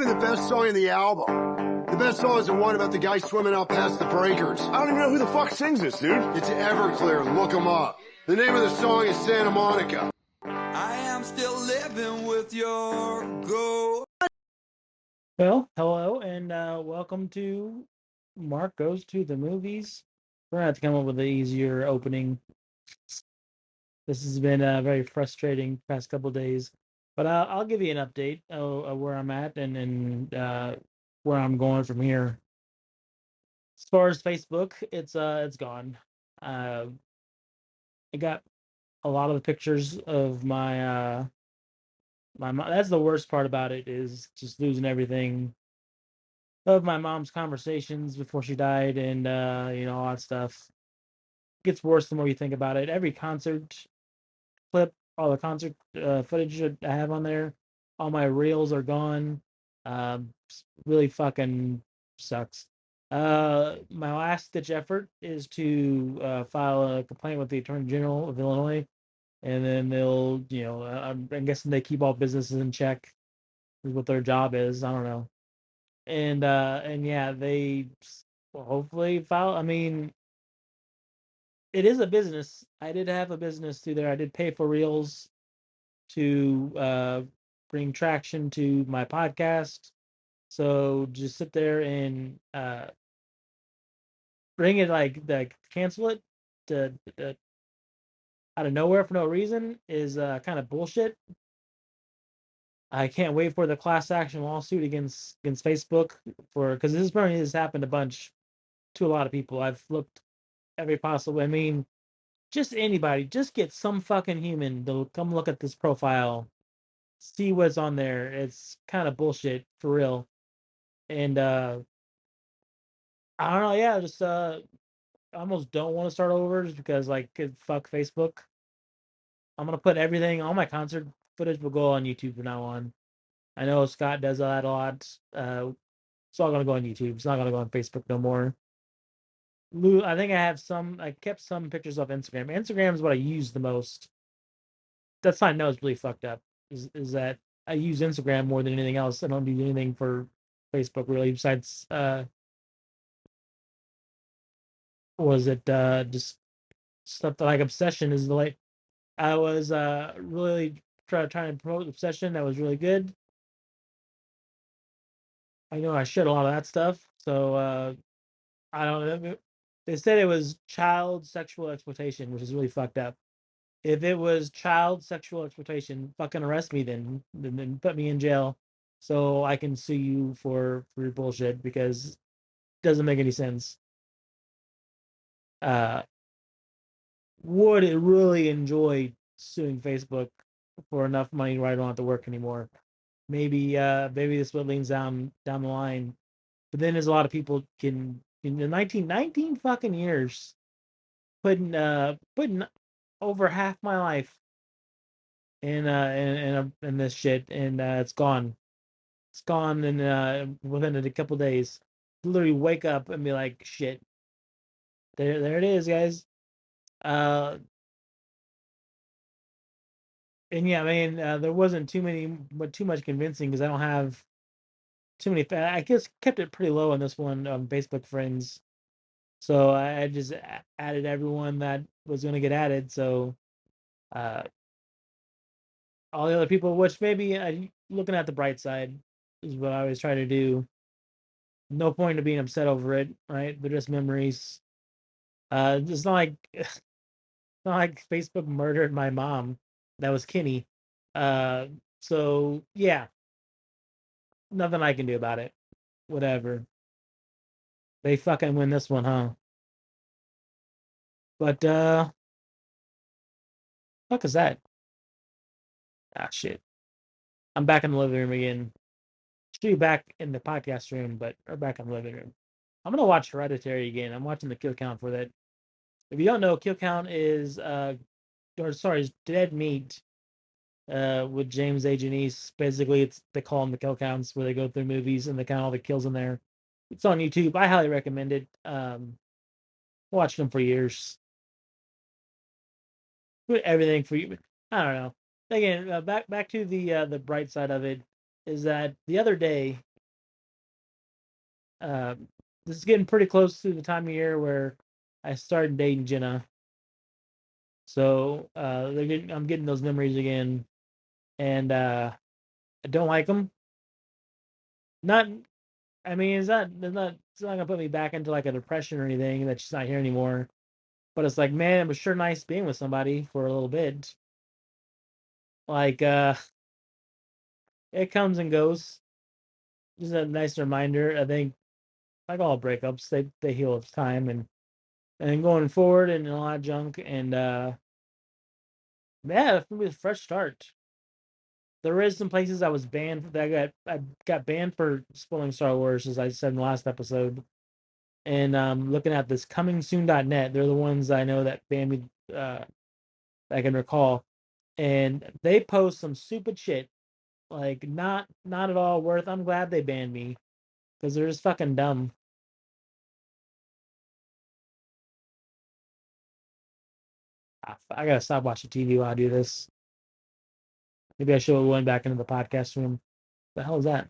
even the best song in the album. The best song is the one about the guy swimming out past the breakers. I don't even know who the fuck sings this, dude. It's Everclear. Look them up. The name of the song is Santa Monica. I am still living with your ghost. Well, hello, and welcome to Mark Goes to the Movies. We're going to have to come up with an easier opening. This has been very frustrating past couple days, but I'll give you an update of where I'm at and where I'm going from here. As far as Facebook, it's gone. I got a lot of the pictures of my my mom. That's the worst part about it, is just losing everything of my mom's conversations before she died, and all that stuff. It gets worse the more you think about it. Every concert clip, all the concert footage that I have on there, all my reels are gone. Really fucking sucks. My last ditch effort is to file a complaint with the Attorney General of Illinois, and then they'll, I'm guessing they keep all businesses in check, is what their job is. I don't know. And yeah, they will hopefully file. I mean, it is a business. I did have a business through there. I did pay for reels to bring traction to my podcast. So just sit there and bring it, like cancel it to out of nowhere for no reason is kind of bullshit. I can't wait for the class action lawsuit against Facebook, because this apparently has happened a bunch to a lot of people. I've looked every possible. I mean, just anybody, just get some fucking human to come look at this profile, see what's on there. It's kind of bullshit for real. And I don't know. Yeah, just I almost don't want to start over just because, like, fuck Facebook. I'm gonna put everything, all my concert footage will go on YouTube from now on. I know Scott does that a lot. It's all gonna go on YouTube. It's not gonna go on Facebook no more. I think I kept some pictures off Instagram. Instagram is what I use the most. That's how I know it's really fucked up. Is that I use Instagram more than anything else. I don't do anything for Facebook really, besides was it just stuff that, like, Obsession is the, like, I was really trying to promote Obsession. That was really good. I know I shared a lot of that stuff. So I don't know. They said it was child sexual exploitation, which is really fucked up. If it was child sexual exploitation, fucking arrest me then put me in jail so I can sue you for your bullshit, because it doesn't make any sense. Uh, would it really enjoy suing Facebook for enough money where I don't have to work anymore? Maybe this is what leans down the line. But then there's a lot of people can, in the 19 fucking years, putting over half my life in this shit, and it's gone. It's gone, and within a couple days, literally wake up and be like, shit. There it is, guys. Uh, and yeah, I mean, there wasn't too much convincing, because I don't have too many. I guess kept it pretty low on this one on Facebook friends. So I just added everyone that was going to get added. So uh, all the other people, which maybe looking at the bright side is what I always try to do. No point of being upset over it, right? They're just memories. It's not like not like Facebook murdered my mom. That was Kenny. Uh, so yeah, nothing I can do about it. Whatever. They fucking win this one, huh? But fuck is that? Ah, shit. I'm back in the living room again. Should be back in the podcast room, but we're back in the living room. I'm gonna watch Hereditary again. I'm watching the kill count for that. If you don't know, kill count is is Dead Meat with James A. Janice. Basically, they call them the kill counts, where they go through movies and they count all the kills in there. It's on YouTube. I highly recommend it. Watched them for years. Everything for you. I don't know. Again, back to the bright side of it is that the other day Uh, this is getting pretty close to the time of year where I started dating Jenna. So I'm getting those memories again, and I don't like them. Not, I mean, it's not gonna put me back into like a depression or anything that she's not here anymore. But it's like, man, it was sure nice being with somebody for a little bit. Like, it comes and goes. Just a nice reminder. I think like all breakups, they heal with time and going forward and a lot of junk and yeah, it's gonna be a fresh start. There is some places I was banned that I got banned for spoiling Star Wars, as I said in the last episode. And looking at this comingsoon.net, they're the ones I know that banned me I can recall. And they post some stupid shit, like not at all worth. I'm glad they banned me because they're just fucking dumb. I gotta stop watching TV while I do this. Maybe I should have went back into the podcast room. The hell is that?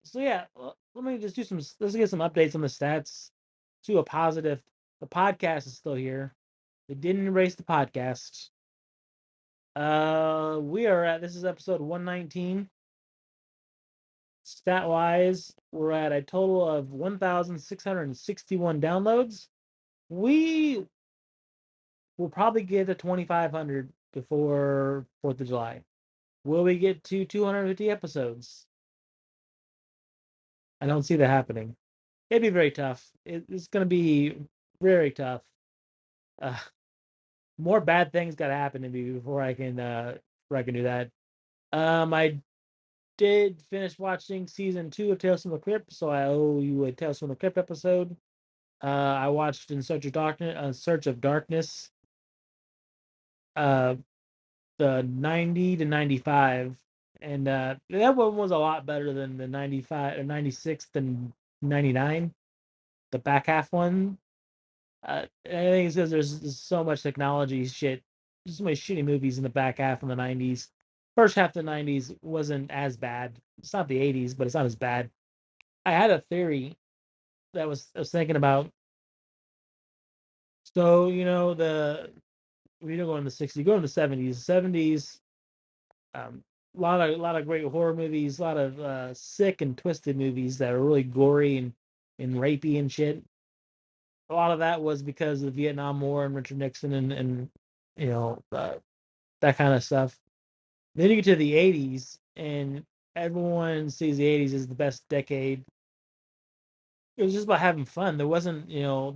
So yeah, let me just do some. Let's get some updates on the stats. To a positive, the podcast is still here. They didn't erase the podcast. We are at this is episode 119. Stat wise, we're at a total of 1,661 downloads. We will probably get to 2,500 before 4th of July. Will we get to 250 episodes? I don't see that happening. It'd be very tough. It's going to be very tough. Uh, more bad things got to happen to me before I can do that. I did finish watching season 2 of Tales from the Crypt, so I owe you a Tales from the Crypt episode. I watched In Search of Darkness, uh, the 90 to 95, and that one was a lot better than the 95 or 96 and 99. The back half one, I think it's because there's so much technology shit. There's so many shitty movies in the back half of the 90s. First half of the 90s wasn't as bad. It's not the 80s, but it's not as bad. I had a theory that I was thinking about. So, we don't go in the 60s, go in the 70s. 70s, a lot of great horror movies, a lot of sick and twisted movies that are really gory and rapey and shit. A lot of that was because of the Vietnam War and Richard Nixon and you know that kind of stuff. Then you get to the 80s, and everyone sees the 80s as the best decade. It was just about having fun. There wasn't, there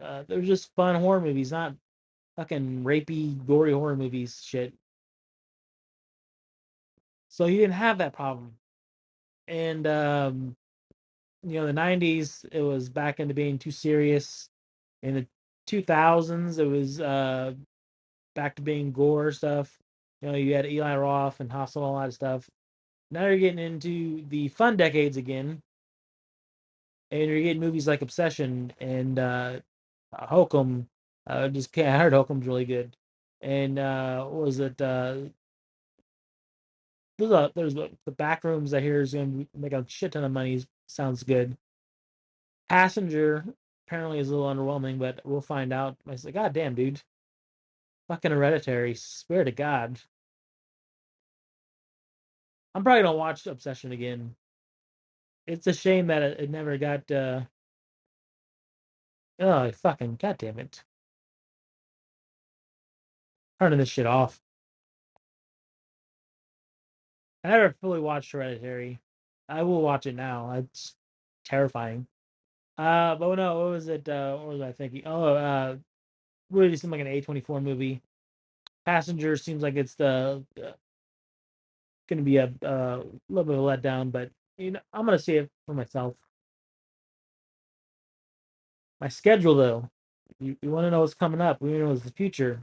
was just fun horror movies, not fucking rapey, gory horror movies shit. So you didn't have that problem. And the 90s, it was back into being too serious. In the 2000s, it was back to being gore stuff. You had Eli Roth and Hustle, all that stuff. Now you're getting into the fun decades again, and you're getting movies like Obsession and Hokum. I heard Hokum's really good. And what was it? There's the back rooms I hear is going to make a shit ton of money. Sounds good. Passenger apparently is a little underwhelming, but we'll find out. I said, God damn, dude. Fucking Hereditary. Swear to God. I'm probably going to watch Obsession again. It's a shame that it never got. Oh, fucking God damn it. Turning this shit off. I never fully watched Hereditary. I will watch it now. It's terrifying. But no, what was it? What was I thinking? Oh, really seemed like an A24 movie. Passenger seems like it's the going to be a little bit of a letdown, but I'm going to see it for myself. My schedule, though, you want to know what's coming up. We want to know what's the future.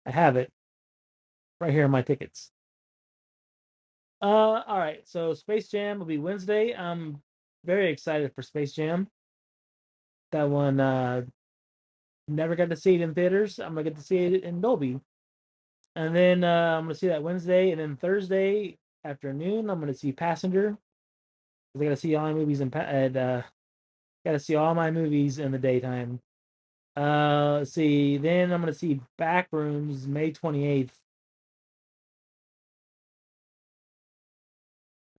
I have it right here in my tickets. All right. So Space Jam will be Wednesday. I'm very excited for Space Jam. That one, never got to see it in theaters. I'm gonna get to see it in Dolby. And then I'm gonna see that Wednesday, and then Thursday afternoon I'm gonna see Passenger. 'Cause I gotta see all my movies gotta see all my movies in the daytime. Let's see. Then I'm gonna see Backrooms May 28th.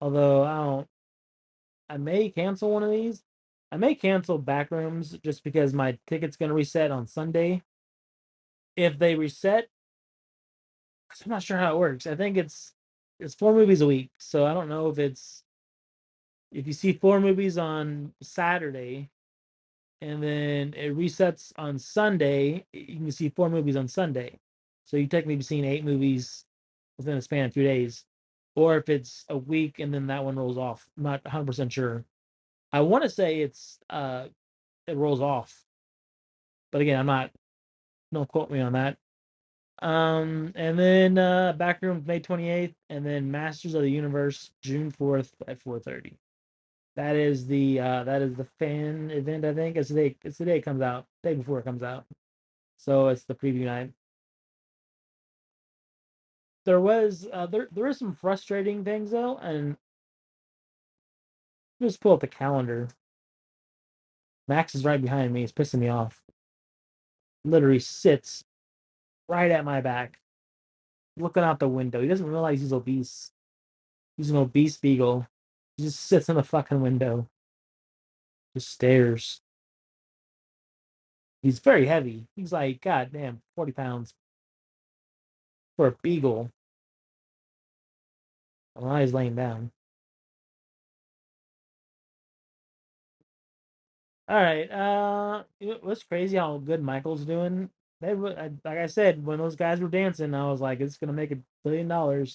Although I may cancel one of these. I may cancel Backrooms just because my ticket's gonna reset on Sunday. If they reset, 'cause I'm not sure how it works. I think it's 4 movies a week, so I don't know if you see 4 movies on Saturday and then it resets on Sunday, you can see 4 movies on Sunday. So you technically be seeing 8 movies within a span of 2 days. Or if it's a week and then that one rolls off. I'm not 100% sure. I want to say it rolls off. But again, I'm not, don't quote me on that. And then Backrooms May 28th, and then Masters of the Universe June 4th at 4:30. That is the fan event. I think it's the day it comes out, day before it comes out. So it's the preview night. There is some frustrating things though, and just pull up the calendar. Max is right behind me. It's pissing me off. Literally sits right at my back, looking out the window. He doesn't realize he's obese. He's an obese beagle. He just sits in the fucking window, just stares. He's very heavy. He's like, God damn, 40 pounds for a beagle. While he's laying down. All right. What's crazy how good Michael's doing. Like I said, when those guys were dancing, I was like, it's gonna make $1 billion.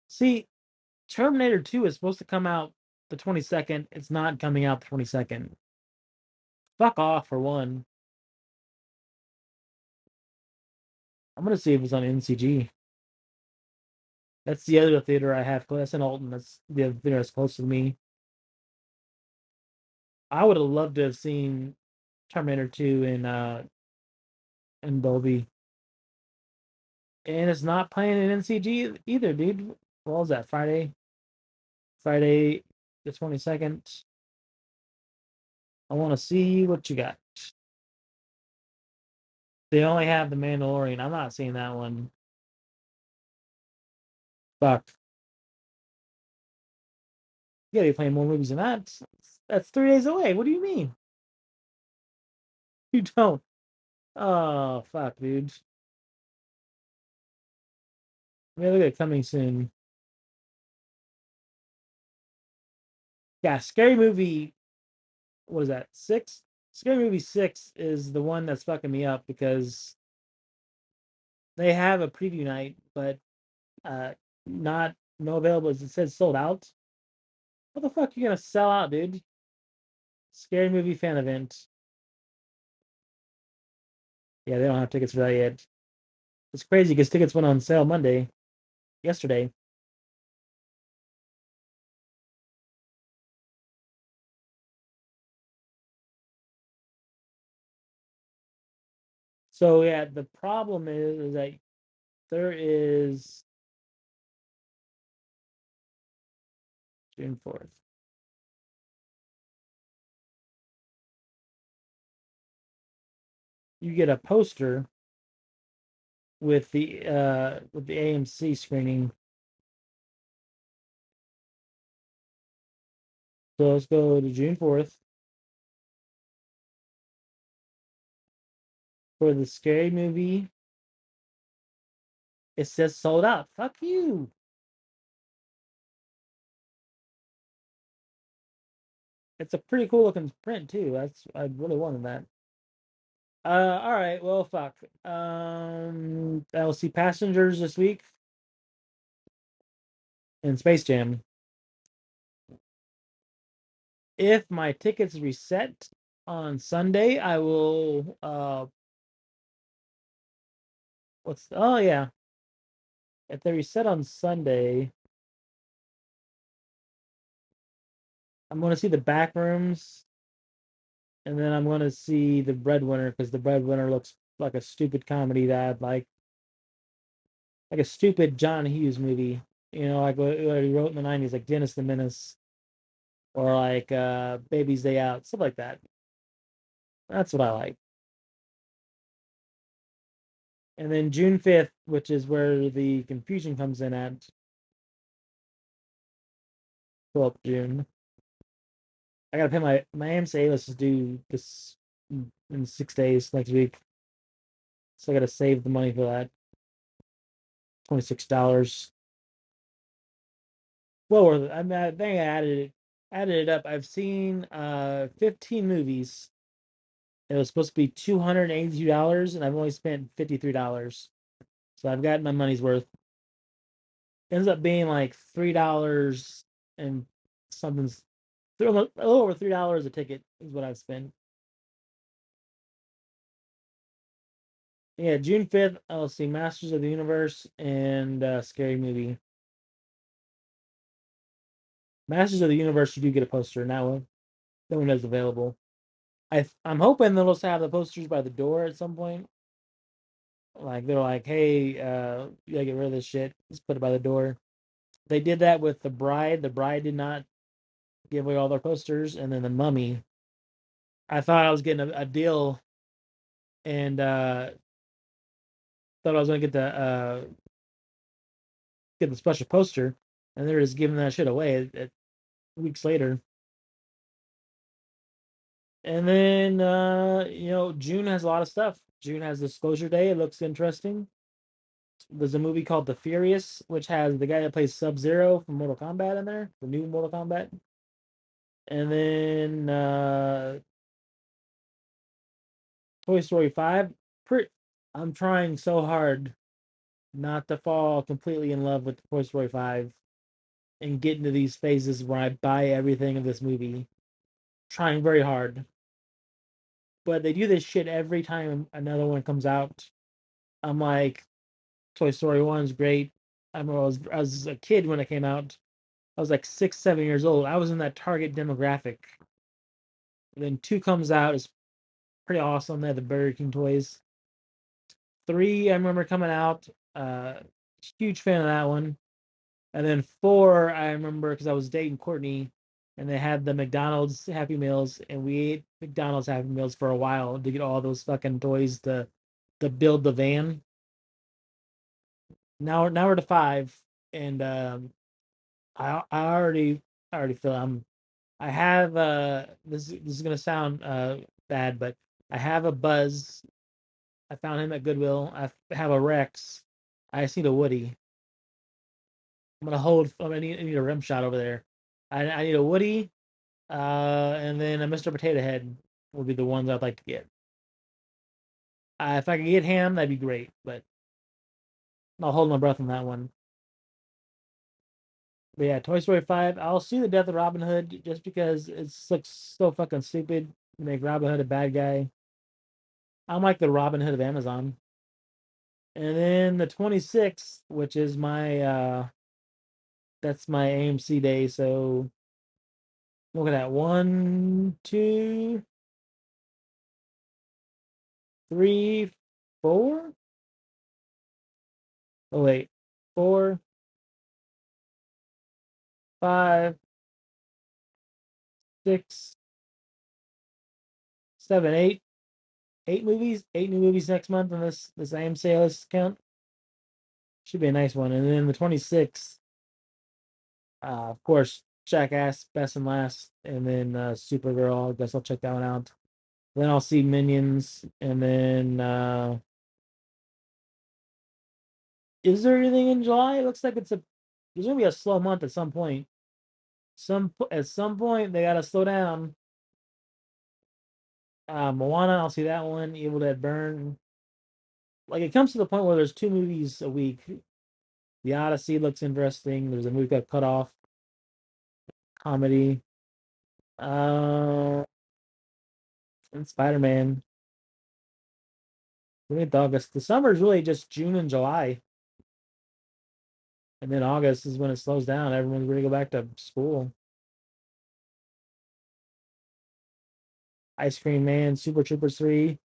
See, Terminator 2 is supposed to come out the 22nd. It's not coming out the 22nd. Fuck off for one. I'm gonna see if it's on NCG. That's the other theater I have. That's in Alton. That's the other theater that's close to me. I would have loved to have seen Terminator 2 in Dolby. And it's not playing in NCG either, dude. What was that? Friday the 22nd. I want to see what you got. They only have The Mandalorian. I'm not seeing that one. Fuck. You gotta be playing more movies than that. That's 3 days away. What do you mean? You don't. Oh, fuck, dude. Maybe look at coming soon. Yeah, Scary Movie. What is that? 6? Scary Movie 6 is the one that's fucking me up because they have a preview night, but not no available. It says sold out. What the fuck you gonna sell out, dude? Scary Movie fan event. Yeah, they don't have tickets for that yet. It's crazy because tickets went on sale yesterday. So yeah, the problem is that there is June 4th. You get a poster with the AMC screening. So let's go to June 4th for the Scary Movie. It says sold out. Fuck you. It's a pretty cool looking print too. I really wanted that. All right. Well, fuck. I will see Passengers this week and Space Jam. If my tickets reset on Sunday, I will. Oh yeah. If they reset on Sunday, I'm going to see the Backrooms, and then I'm going to see the Breadwinner because the Breadwinner looks like a stupid comedy that I'd like. like a stupid John Hughes movie. You know, like what he wrote in the '90s, like Dennis the Menace, or like Baby's Day Out, stuff like that. That's what I like. And then June 5th, which is where the confusion comes in at 12th June. I gotta pay my AMC list is due this in 6 days next week, so I gotta save the money for that. $26. Well worth it. I mean, I think I added it up. I've seen 15 movies. It was supposed to be $282, and I've only spent $53. So I've gotten my money's worth. Ends up being like $3 and something's a little over $3 a ticket is what I've spent. Yeah, June 5th, I'll see Masters of the Universe and Scary Movie. Masters of the Universe, you do get a poster, and that one is available. I'm hoping they'll just have the posters by the door at some point. Like they're like, hey, you gotta get rid of this shit. Just put it by the door. They did that with The Bride. The Bride did not give away all their posters, and then The Mummy. I thought I was getting a deal, and thought I was gonna get the special poster, and they're just giving that shit away weeks later. And then June has a lot of stuff. June has Disclosure Day. It looks interesting. There's a movie called The Furious, which has the guy that plays Sub Zero from Mortal Kombat in there, the new Mortal Kombat. And then Toy Story 5. I'm trying so hard not to fall completely in love with Toy Story 5 and get into these phases where I buy everything of this movie. Trying very hard. But they do this shit every time another one comes out. I'm like, Toy Story 1 is great. I remember I was a kid when it came out. I was like 6, 7 years old. I was in that target demographic. And then 2 comes out. It's pretty awesome. They have the Burger King toys. 3, I remember coming out. Uh, Huge fan of that one. And then 4, I remember because I was dating Courtney, and they had the McDonald's Happy Meals, and we ate McDonald's Happy Meals for a while to get all those fucking toys to build the van. Now we're to 5, and I already feel I have this is gonna sound bad, but I have a Buzz. I found him at Goodwill. I have a Rex. I just need a Woody. I'm gonna hold. I need a rim shot over there. I need a Woody, and then a Mr. Potato Head will be the ones I'd like to get. If I could get him, that'd be great. But I'll hold my breath on that one. But yeah, Toy Story 5. I'll see the death of Robin Hood just because it looks so fucking stupid to make Robin Hood a bad guy. I'm like the Robin Hood of Amazon. And then the 26th, which is my that's my AMC day. So look at that. 1, 2, 3, 4. Oh wait, 4, 5, 6, 7, 8. 8 movies. 8 new movies next month on this AMC list count. Should be a nice one. And then the 26th, of course, Jackass, Best and Last, and then Supergirl. I guess I'll check that one out. Then I'll see Minions, and then is there anything in July? It looks like there's gonna be a slow month at some point. At some point they gotta slow down. Moana, I'll see that one. Evil Dead Burn. Like it comes to the point where there's 2 movies a week. The Odyssey looks interesting. There's a movie got cut off. Comedy. Uh, and Spider Man. Mid August. The summer is really just June and July, and then August is when it slows down. Everyone's ready to go back to school. Ice Cream Man, Super Troopers 3.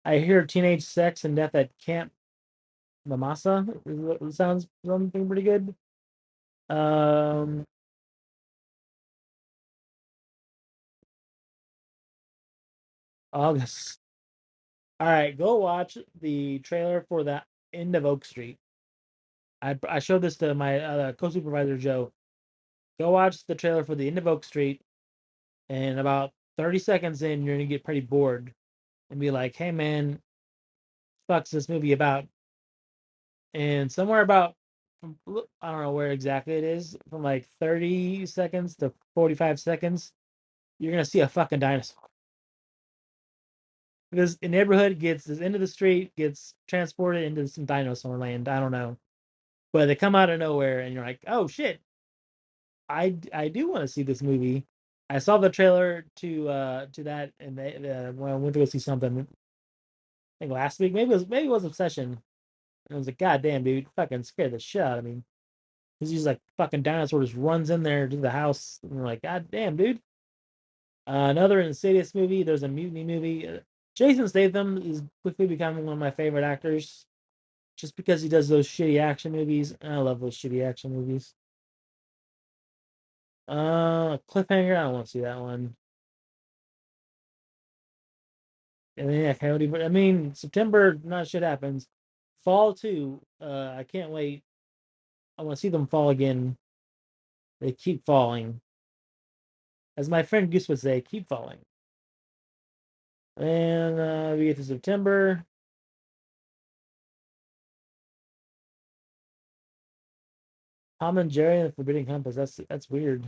I hear Teenage Sex and Death at Camp Mamasa. It sounds something pretty good. August. All right, go watch the trailer for the End of Oak Street. I showed this to my co-supervisor Joe. Go watch the trailer for the End of Oak Street, and about 30 seconds in, you're gonna get pretty bored and be like, "Hey man, fuck's this movie about?" And somewhere about I don't know where exactly it is, from like 30 seconds to 45 seconds, you're gonna see a fucking dinosaur. Because the neighborhood gets this end of the street gets transported into some dinosaur land. I don't know, but they come out of nowhere, and you're like, "Oh shit, I do want to see this movie." I saw the trailer to that, and when I went to go see something, I think last week, maybe it was Obsession, and I was like, "God damn, dude, fucking scared the shit out of me." Because he's like fucking dinosaur just runs in there to the house, and you're like, "God damn, dude." Another Insidious movie. There's a Mutiny movie. Jason Statham is quickly becoming one of my favorite actors, just because he does those shitty action movies. I love those shitty action movies. Cliffhanger. I don't want to see that one. And then yeah, Coyote. But I mean, September, not shit happens. Fall too. I can't wait. I want to see them fall again. They keep falling. As my friend Goose would say, keep falling. And we get to September. Tom and Jerry and the Forbidden Compass. That's weird.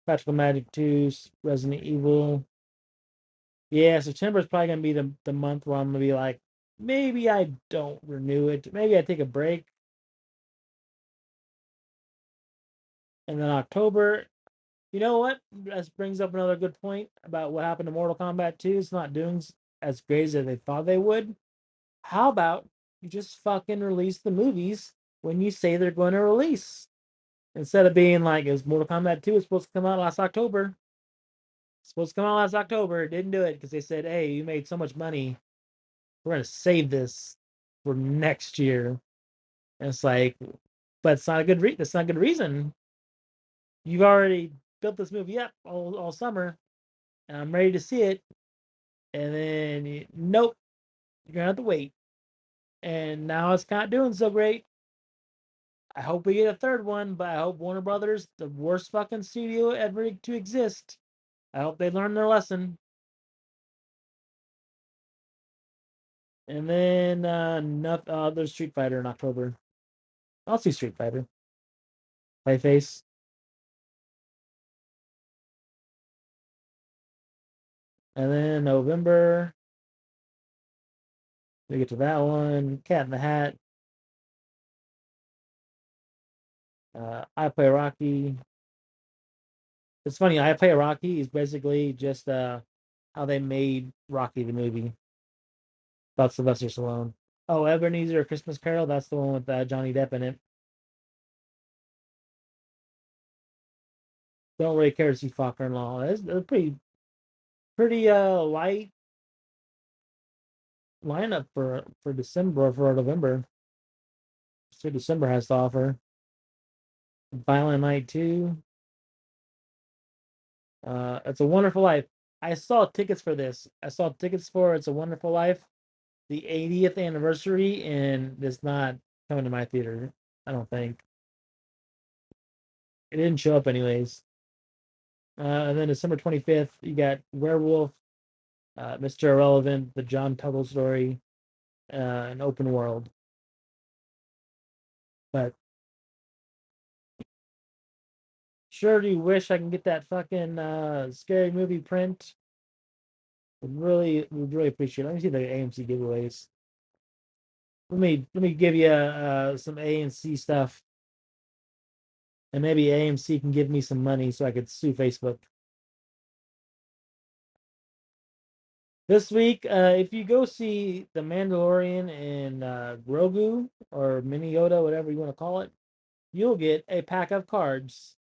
Practical Magic 2, Resident Evil. Yeah, September is probably gonna be the month where I'm gonna be like, maybe I don't renew it. Maybe I take a break. And then October, you know what? This brings up another good point about what happened to Mortal Kombat 2. It's not doing as great as they thought they would. How about you just fucking release the movies when you say they're going to release? Instead of being like, it was Mortal Kombat 2 is supposed to come out last October. It's supposed to come out last October. Didn't do it because they said, hey, you made so much money. We're going to save this for next year. And it's like, but it's not a good that's not a good reason. You've already built this movie up all summer, and I'm ready to see it. And then, nope, you're going to have to wait. And now it's not doing so great. I hope we get a third one, but I hope Warner Brothers, the worst fucking studio ever to exist, I hope they learn their lesson. And then there's Street Fighter in October. I'll see Street Fighter. Face. And then November, we get to that one. Cat in the Hat. I Play Rocky. It's funny. I Play Rocky is basically just how they made Rocky the movie about Sylvester Stallone. Oh, Ebenezer Christmas Carol. That's the one with Johnny Depp in it. Don't really care to see Faulkner and Law. It's a pretty light lineup for December or for November. So December has to offer. Violent Night 2. It's a Wonderful Life. I saw tickets for this. I saw tickets for It's a Wonderful Life, the 80th anniversary, and it's not coming to my theater. I don't think it didn't show up anyways. And then December 25th, you got Werewolf, Mr. Irrelevant, the John Tuttle story, an open world. But sure do wish I can get that fucking scary movie print. Would really appreciate it. Let me see the AMC giveaways. Let me give you some AMC stuff, and maybe AMC can give me some money so I could sue Facebook. This week, if you go see The Mandalorian and Grogu or Mini Yoda, whatever you want to call it, you'll get a pack of cards.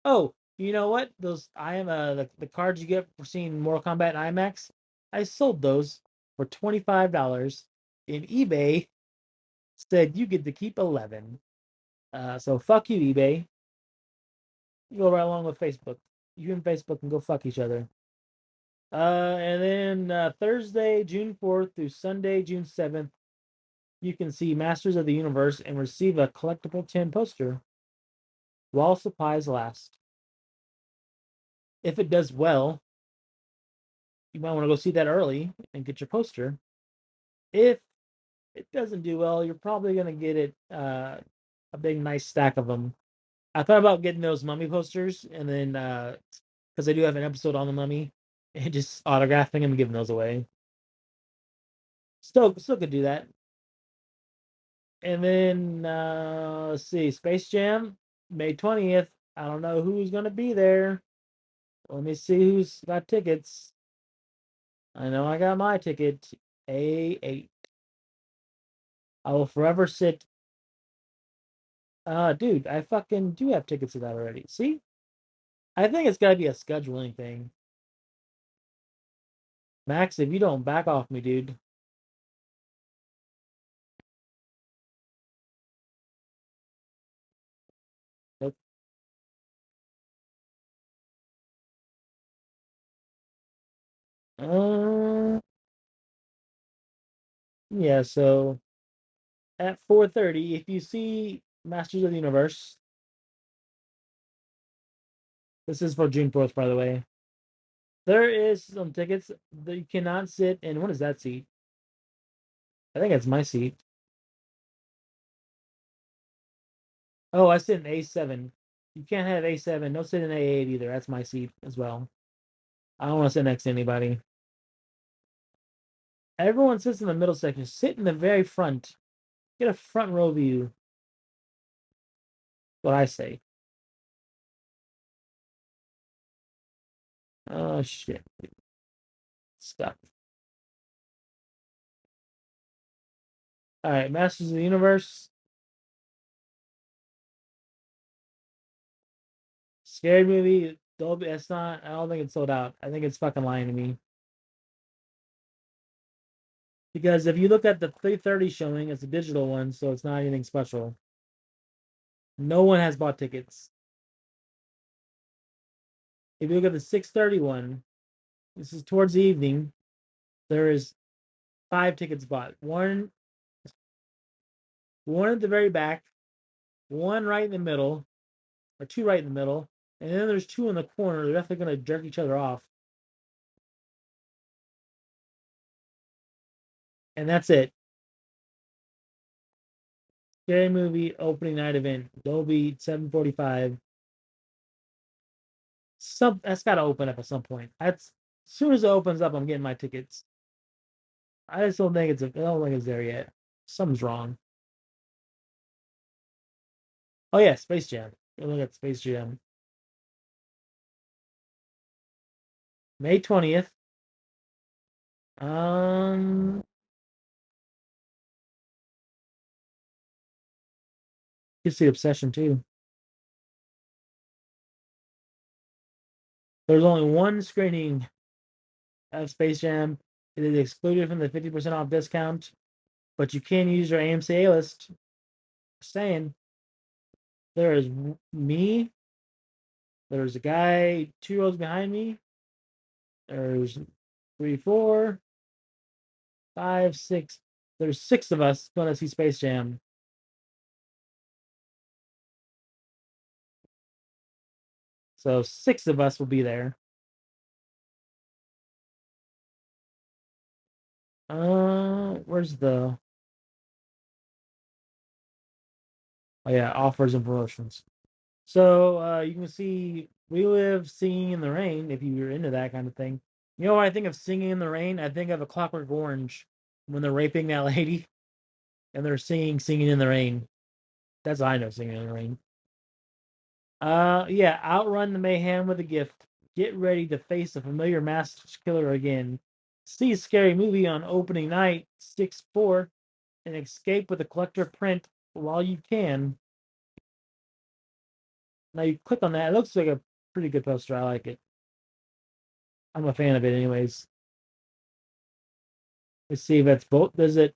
Oh, you know what? Those I am the cards you get for seeing Mortal Kombat IMAX. I sold those. for $25, and eBay said you get to keep 11. So fuck you, eBay. You go right along with Facebook. You and Facebook can go fuck each other. And then Thursday, June 4th through Sunday, June 7th, you can see Masters of the Universe and receive a collectible 10 poster while supplies last. If it does well, you might want to go see that early and get your poster. If it doesn't do well, you're probably going to get it a big, nice stack of them. I thought about getting those Mummy posters and then, because I do have an episode on the Mummy, and just autographing them and giving those away. Still could do that. And then let's see, Space Jam, May 20th. I don't know who's gonna be there. Let me see who's got tickets. I know I got my ticket, A8. I will forever sit. Dude, I fucking do have tickets to that already. See? I think it's gotta be a scheduling thing. Max, if you don't back off me, dude. Nope. Yeah, so at 4:30, if you see Masters of the Universe, this is for June 4th, by the way. There is some tickets that you cannot sit in. What is that seat? I think it's my seat. Oh, I sit in A7. You can't have A7. Don't sit in A8 either. That's my seat as well. I don't want to sit next to anybody. Everyone sits in the middle section. Sit in the very front. Get a front row view. What I say. Oh shit. Stuck. All right, Masters of the Universe. Scary movie. Dolby. It's not. I don't think it's sold out. I think it's fucking lying to me. Because if you look at the 3:30 showing, it's a digital one, so it's not anything special. No one has bought tickets. If you look at the 6:30 one, this is towards the evening. There is 5 tickets bought. One at the very back, one right in the middle, or 2 right in the middle, and then there's 2 in the corner. They're definitely going to jerk each other off. And that's it. Scary movie opening night event. Dolby 7:45. That's got to open up at some point. That's as soon as it opens up, I'm getting my tickets. I just don't think I don't think it's there yet. Something's wrong. Oh yeah, Space Jam. Look at Space Jam. May 20th. You see Obsession too. There's only one screening of Space Jam. It is excluded from the 50% off discount, but you can use your AMC A list. Saying there is me. There's a guy 2 rows behind me. There's 3, 4, 5, 6. There's 6 of us going to see Space Jam. So 6 of us will be there. Where's the? Oh yeah, offers and promotions. So you can see We Live Singing in the Rain if you're into that kind of thing. You know what I think of Singing in the Rain? I think of A Clockwork Orange when they're raping that lady and they're Singing in the Rain. That's what I know, Singing in the Rain. Yeah, outrun the mayhem with a gift. Get ready to face the familiar masked killer again. See a scary movie on opening night, 6/4, and escape with a collector print while you can. Now you click on that. It looks like a pretty good poster. I like it. I'm a fan of it, anyways. Let's see if that's both. Does it?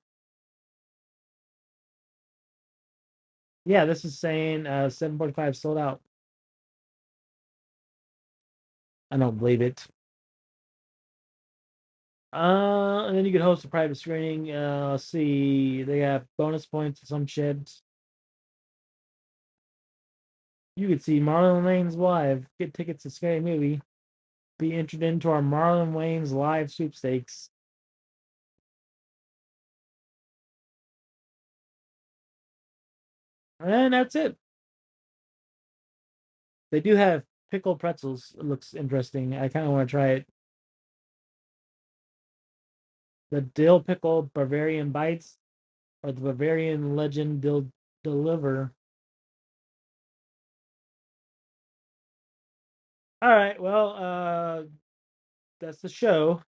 Yeah, this is saying 7:45 sold out. I don't believe it. And then you could host a private screening. Let's see, they have bonus points and some shit. You could see Marlon Wayans live. Get tickets to Scary Movie. Be entered into our Marlon Wayans live sweepstakes. And that's it. They do have pickled pretzels. It looks interesting. I kind of want to try it. The dill pickle Bavarian bites or the Bavarian legend dill deliver. All right, well, that's the show.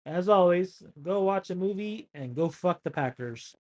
As always, go watch a movie and go fuck the Packers.